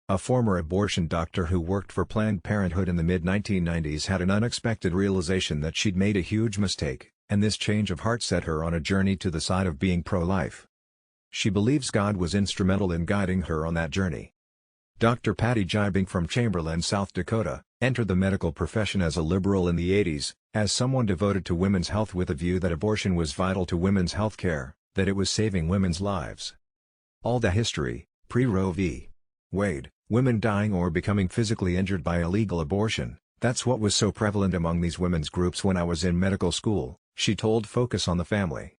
A former abortion doctor who worked for Planned Parenthood in the mid-1990s had an unexpected realization that she'd made a huge mistake, and this change of heart set her on a journey to the side of being pro-life. She believes God was instrumental in guiding her on that journey. Dr. Patty Jibing from Chamberlain, South Dakota, entered the medical profession as a liberal in the 80s, as someone devoted to women's health with a view that abortion was vital to women's health care, that it was saving women's lives. All the history, pre-Roe v. Wade, women dying or becoming physically injured by illegal abortion, that's what was so prevalent among these women's groups when I was in medical school, she told Focus on the Family.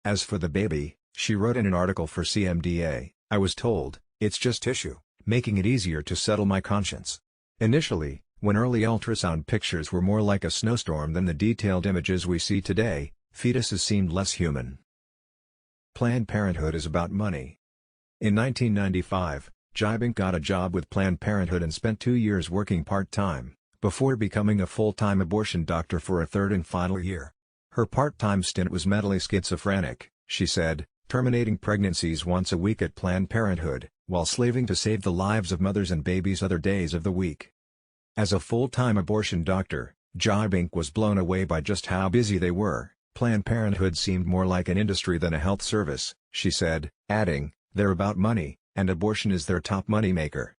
As for the baby, she wrote in an article for CMDA, I was told, it's just tissue, making it easier to settle my conscience. Initially, when early ultrasound pictures were more like a snowstorm than the detailed images we see today, fetuses seemed less human. Planned Parenthood is about money. In 1995, Jibing got a job with Planned Parenthood and spent 2 years working part-time, before becoming a full-time abortion doctor for a third and final year. Her part-time stint was mentally schizophrenic, she said, terminating pregnancies once a week at Planned Parenthood, while slaving to save the lives of mothers and babies other days of the week. As a full-time abortion doctor, Jibing was blown away by just how busy they were. Planned Parenthood seemed more like an industry than a health service, she said, adding, they're about money, and abortion is their top moneymaker.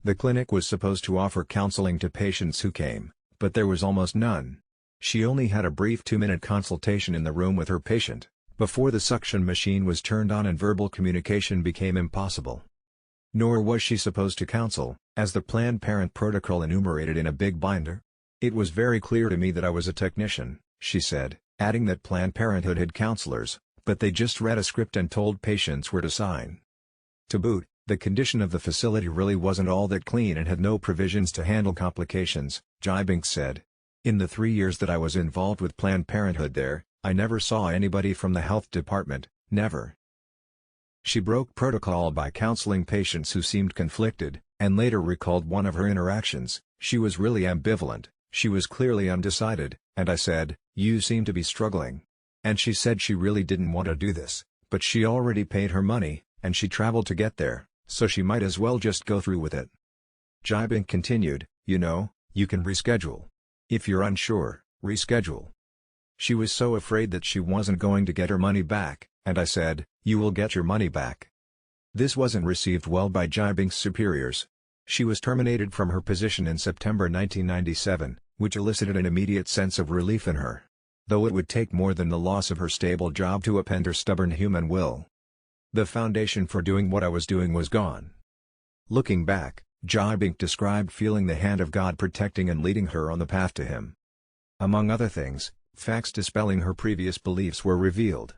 The clinic was supposed to offer counseling to patients who came, but there was almost none. She only had a brief 2-minute consultation in the room with her patient, before the suction machine was turned on and verbal communication became impossible. Nor was she supposed to counsel, as the Planned Parent protocol enumerated in a big binder. It was very clear to me that I was a technician, she said, adding that Planned Parenthood had counselors, but they just read a script and told patients where to sign. To boot, the condition of the facility really wasn't all that clean and had no provisions to handle complications, Jibing said. In the 3 years that I was involved with Planned Parenthood there, I never saw anybody from the health department, never. She broke protocol by counseling patients who seemed conflicted, and later recalled one of her interactions. She was really ambivalent, she was clearly undecided, and I said, you seem to be struggling. And she said she really didn't want to do this, but she already paid her money, and she traveled to get there, so she might as well just go through with it. Jibing continued, you know, you can reschedule. If you're unsure, reschedule. She was so afraid that she wasn't going to get her money back, and I said, you will get your money back. This wasn't received well by Jibing's superiors. She was terminated from her position in September 1997, which elicited an immediate sense of relief in her. Though it would take more than the loss of her stable job to upend her stubborn human will. The foundation for doing what I was doing was gone. Looking back, Jibing described feeling the hand of God protecting and leading her on the path to Him. Among other things, facts dispelling her previous beliefs were revealed.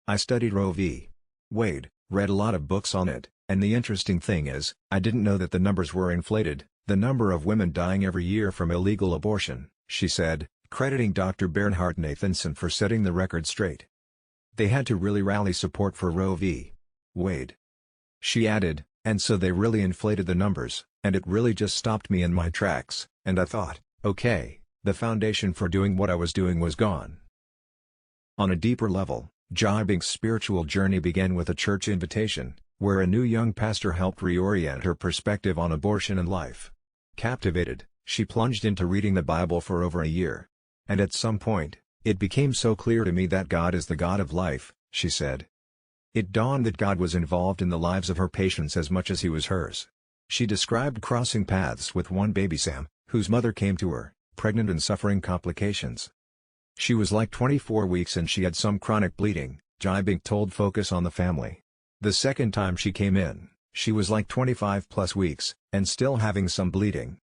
I studied Roe v. Wade, read a lot of books on it, and the interesting thing is, I didn't know that the numbers were inflated, the number of women dying every year from illegal abortion, she said, crediting Dr. Bernhardt Nathanson for setting the record straight. They had to really rally support for Roe v. Wade. She added, and so they really inflated the numbers, and it really just stopped me in my tracks, and I thought, okay, the foundation for doing what I was doing was gone. On a deeper level, Jibing's spiritual journey began with a church invitation, where a new young pastor helped reorient her perspective on abortion and life. Captivated, she plunged into reading the Bible for over a year. And at some point, it became so clear to me that God is the God of life, she said. It dawned that God was involved in the lives of her patients as much as He was hers. She described crossing paths with one baby Sam, whose mother came to her, pregnant and suffering complications. She was like 24 weeks and she had some chronic bleeding, Jibing told Focus on the Family. The second time she came in, she was like 25+ weeks, and still having some bleeding.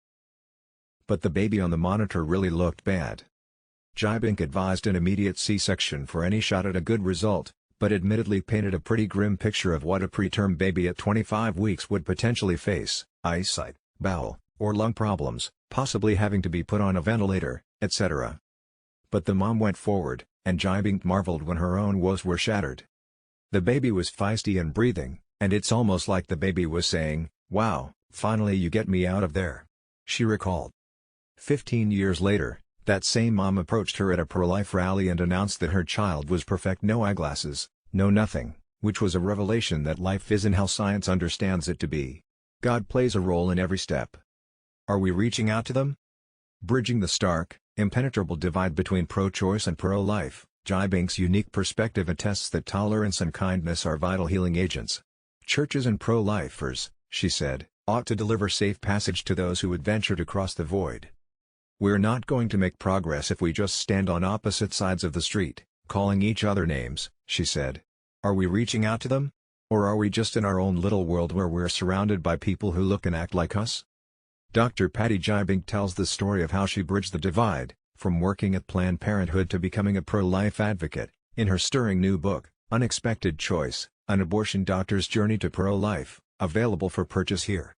But the baby on the monitor really looked bad. Jibing advised an immediate C-section for any shot at a good result, but admittedly painted a pretty grim picture of what a preterm baby at 25 weeks would potentially face: eyesight, bowel, or lung problems, possibly having to be put on a ventilator, etc. But the mom went forward, and Jibing marveled when her own woes were shattered. The baby was feisty and breathing, and it's almost like the baby was saying, "Wow, finally you get me out of there," she recalled. 15 years later, that same mom approached her at a pro-life rally and announced that her child was perfect, no eyeglasses, no nothing, which was a revelation that life isn't how science understands it to be. God plays a role in every step. Are we reaching out to them? Bridging the stark, impenetrable divide between pro-choice and pro-life, Jibink's unique perspective attests that tolerance and kindness are vital healing agents. Churches and pro-lifers, she said, ought to deliver safe passage to those who would venture to cross the void. We're not going to make progress if we just stand on opposite sides of the street, calling each other names, she said. Are we reaching out to them? Or are we just in our own little world where we're surrounded by people who look and act like us? Dr. Patty Jibink tells the story of how she bridged the divide, from working at Planned Parenthood to becoming a pro-life advocate, in her stirring new book, Unexpected Choice, An Abortion Doctor's Journey to Pro-Life, available for purchase here.